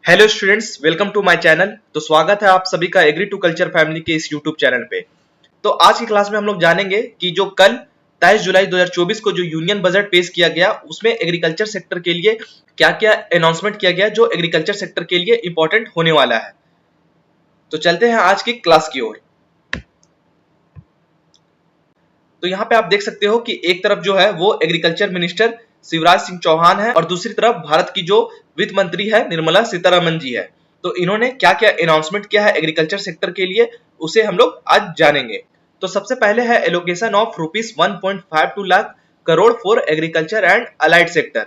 Hello students, welcome to my channel. तो स्वागत है आप सभी का एग्री टू कल्चर फैमिली के इस यूट्यूब चैनल पे। तो आज की क्लास में हम लोग जानेंगे कि जो कल 23 जुलाई 2024 को जो यूनियन बजट पेश किया गया उसमें एग्रीकल्चर सेक्टर के लिए क्या क्या अनाउंसमेंट किया गया जो एग्रीकल्चर सेक्टर के लिए इंपॉर्टेंट होने वाला है। तो चलते हैं आज की क्लास की ओर। तो यहाँ पे आप देख सकते हो कि एक तरफ जो है वो एग्रीकल्चर मिनिस्टर शिवराज सिंह चौहान है और दूसरी तरफ भारत की जो वित्त मंत्री है निर्मला सीतारमण जी है। तो इन्होंने क्या क्या अनाउंसमेंट किया है एग्रीकल्चर सेक्टर के लिए उसे हम लोग आज जानेंगे। तो सबसे पहले है allocation of rupees 1.52 lakh crore for agriculture and allied sector.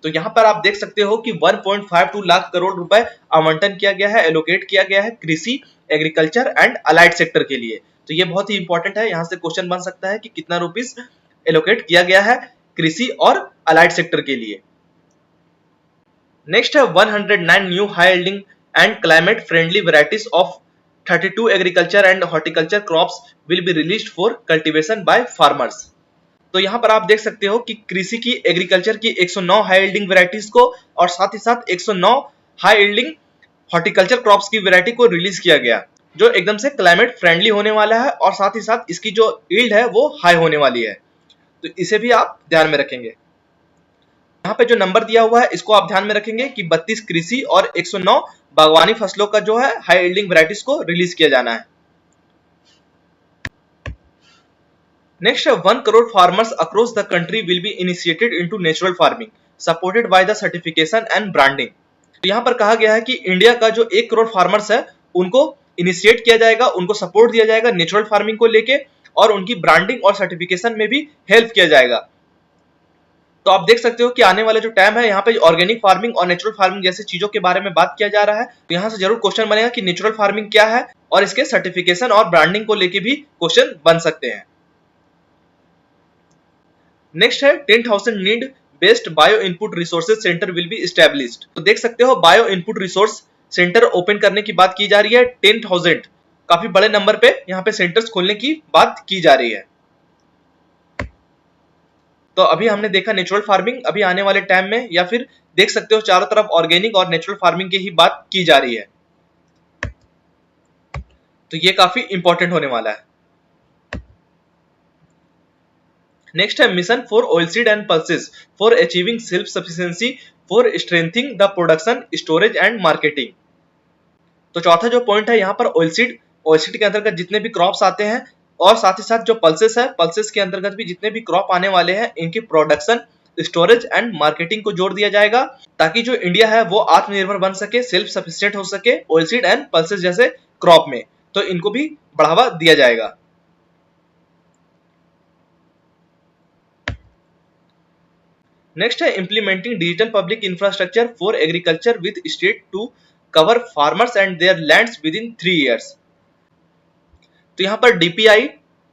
तो यहाँ पर आप देख सकते हो कि 1.52 लाख करोड़ रुपए आवंटन किया गया है, एलोकेट किया गया है कृषि, एग्रीकल्चर एंड अलाइड सेक्टर के लिए। तो ये बहुत ही इंपॉर्टेंट है, यहाँ से क्वेश्चन बन सकता है कि कितना रुपीस एलोकेट किया गया है कृषि और अलाइड सेक्टर के लिए। नेक्स्ट है 109 new high yielding and climate friendly varieties of 32 agriculture and horticulture crops will be released for cultivation by farmers. तो यहाँ पर आप देख सकते हो कि कृषि की, एग्रीकल्चर की 109 हाई यील्डिंग वैरायटीज को और साथ ही साथ 109 हाई यील्डिंग हॉर्टिकल्चर क्रॉप्स की वैरायटी को रिलीज किया गया जो एकदम से क्लाइमेट फ्रेंडली होने वाला है और साथ ही साथ इसकी जो यील्ड है वो हाई होने वाली है। तो इसे भी आप ध्यान में रखेंगे। यहाँ पे जो नंबर दिया हुआ है इसको आप ध्यान में रखेंगे कि 32 कृषि और 109 बागवानी फसलों का जो है हाई यील्डिंग वैरायटीज को रिलीज किया जाना है। Next 1 crore farmers across the country will be initiated into natural farming supported by the certification and branding. तो यहाँ पर कहा गया है कि इंडिया का जो 1 करोड़ फार्मर्स है उनको इनिशिएट किया जाएगा, उनको सपोर्ट दिया जाएगा नेचुरल फार्मिंग को लेके और उनकी ब्रांडिंग और सर्टिफिकेशन में भी हेल्प किया जाएगा। तो आप देख सकते हो कि आने वाले जो टाइम है यहाँ पे ऑर्गेनिक फार्मिंग और नेचुरल फार्मिंग जैसी चीजों के बारे में बात किया जा रहा है। तो यहाँ से जरूर क्वेश्चन बनेगा कि नेचुरल फार्मिंग क्या है और इसके सर्टिफिकेशन और ब्रांडिंग को लेके भी क्वेश्चन बन सकते हैं। नेक्स्ट है 10,000 need based bio input resources centre will be established. तो देख सकते हो bio input resource centre open करने की बात की जा रही है। 10,000 काफी बड़े नंबर पे यहाँ पे सेंटर्स खोलने की बात की जा रही है। तो अभी हमने देखा नेचुरल फार्मिंग, अभी आने वाले टाइम में या फिर देख सकते हो चारों तरफ ऑर्गेनिक और नेचुरल फार्मिंग की ही बात की जा रही है। तो ये काफी इंपॉर्टेंट होने वाला है। नेक्स्ट है mission for oilseed and pulses for achieving self sufficiency for strengthening the production, storage and marketing. तो चौथा जो पॉइंट है यहाँ पर ऑयलसीड के अंतर्गत जितने भी क्रॉप्स आते हैं और साथ ही साथ जो पल्सेस है, पल्सेस के अंतर्गत भी जितने भी क्रॉप आने वाले हैं इनकी प्रोडक्शन, स्टोरेज एंड मार्केटिंग को जोड़ दिया जाएगा ताकि जो इंडिया है वो आत्मनिर्भर बन सके, सेल्फ सफिशिएंट हो सके ऑयलसीड एंड पल्सेस जैसे क्रॉप में। तो इनको भी बढ़ावा दिया जाएगा। नेक्स्ट है implementing digital public infrastructure for agriculture with state to cover farmers and their lands within 3 years। तो यहाँ पर डीपीआई,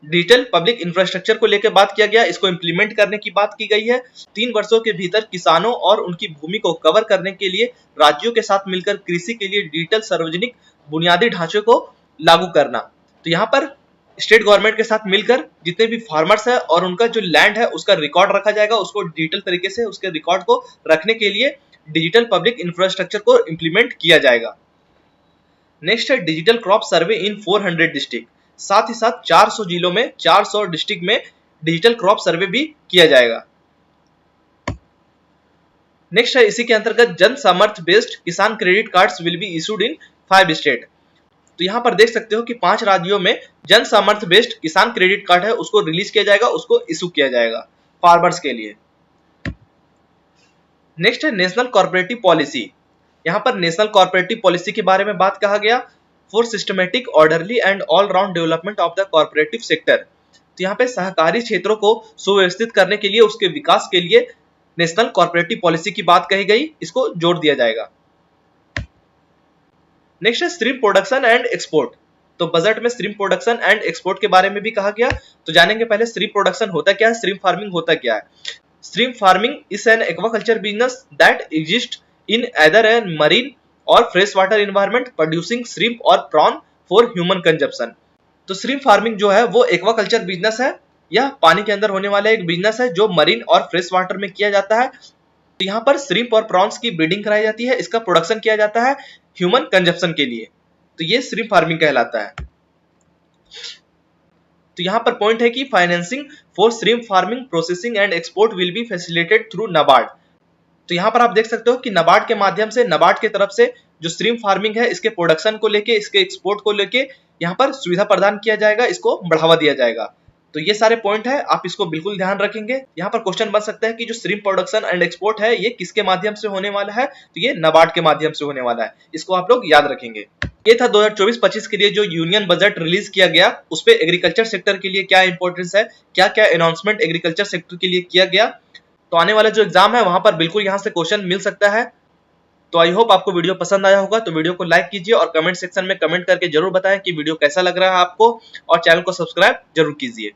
डिजिटल पब्लिक इंफ्रास्ट्रक्चर को लेकर बात किया गया, इसको इंप्लीमेंट करने की बात की गई है। 3 वर्षों के भीतर किसानों और उनकी भूमि को कवर करने के लिए राज्यों के साथ मिलकर कृषि के लिए डिजिटल सार्वजनिक बुनियादी ढांचे को लागू करना। तो यहाँ पर स्टेट गवर्नमेंट के साथ मिलकर जितने भी फार्मर्स है और उनका जो लैंड है उसका रिकॉर्ड रखा जाएगा, उसको डिजिटल तरीके से उसके रिकॉर्ड को रखने के लिए डिजिटल पब्लिक इंफ्रास्ट्रक्चर को इंप्लीमेंट किया जाएगा। नेक्स्ट है डिजिटल क्रॉप सर्वे इन 400 डिस्ट्रिक्ट, साथ ही साथ 400 जिलों में, 400 डिस्ट्रिक्ट में डिजिटल क्रॉप सर्वे भी किया जाएगा। नेक्स्ट है इसी के अंतर्गत जन सामर्थ्य बेस्ड किसान credit cards will be issued in 5 state. तो यहाँ पर देख सकते हो कि 5 राज्यों में जन सामर्थ्य बेस्ड किसान क्रेडिट कार्ड है उसको रिलीज किया जाएगा, उसको इशू किया जाएगा फार्मर्स के लिए। नेक्स्ट है नेशनल कॉर्पोरेटिव पॉलिसी। यहाँ पर नेशनल कॉर्पोरेटिव पॉलिसी के बारे में बात कहा गया for systematic, orderly and all round development of the corporative sector. तो यहाँ पे सहकारी क्षेत्रों को सुव्यवस्थित करने के लिए, उसके विकास के लिए नेशनल कॉर्पोरेटिव पॉलिसी की बात कही गई, इसको जोड़ दिया जाएगा। नेक्स्ट है श्रिम्प प्रोडक्शन एंड एक्सपोर्ट। तो बजट में श्रिम्प प्रोडक्शन एंड एक्सपोर्ट के बारे में भी कहा गया। तो जानेंगे पहले श्रिम्प प्रोडक्शन होता क्या है, श्रिम्प फार्मिंग होता क्या है। Shrimp farming is an aquaculture business that exist in either a marine or freshwater environment producing shrimp or prawn for human consumption। तो श्रिम्प फार्मिंग जो है वो एक्वाकल्चर बिजनेस है, यह पानी के अंदर होने वाला एक बिजनेस है जो मरीन और फ्रेश वाटर में किया जाता है तो यहाँ पर श्रिम्प और प्रॉन्स की ब्रीडिंग कराई जाती है, इसका प्रोडक्शन किया जाता है ह्यूमन कंजप्शन के लिए, तो ये श्रिम्प फार्मिंग कहलाता है। तो यहाँ पर पॉइंट है कि financing for shrimp farming processing and export will be facilitated through NABARD. तो यहाँ पर आप देख सकते हो कि नाबार्ड के माध्यम से, नाबार्ड की तरफ से जो श्रिम्प फार्मिंग है इसके प्रोडक्शन को लेके, इसके एक्सपोर्ट को लेके यहाँ पर सुविधा प्रदान किया जाएगा, इसको बढ़ावा दिया जाएगा। तो ये सारे पॉइंट है, आप इसको बिल्कुल ध्यान रखेंगे। यहाँ पर क्वेश्चन बन सकता है कि जो श्रिम्प प्रोडक्शन एंड एक्सपोर्ट है ये किसके माध्यम से होने वाला है, तो ये नाबार्ड के माध्यम से होने वाला है, इसको आप लोग याद रखेंगे। ये था 2024-25 के लिए जो यूनियन बजट रिलीज किया गया, उस पे एग्रीकल्चर सेक्टर के लिए क्या इंपॉर्टेंस है, क्या क्या अनाउंसमेंट एग्रीकल्चर सेक्टर के लिए किया गया। तो आने वाला जो एग्जाम है वहां पर बिल्कुल यहाँ से क्वेश्चन मिल सकता है। तो आई होप आपको वीडियो पसंद आया होगा, तो वीडियो को लाइक कीजिए और कमेंट सेक्शन में कमेंट करके जरूर बताएं कि वीडियो कैसा लग रहा है आपको, और चैनल को सब्सक्राइब जरूर कीजिए।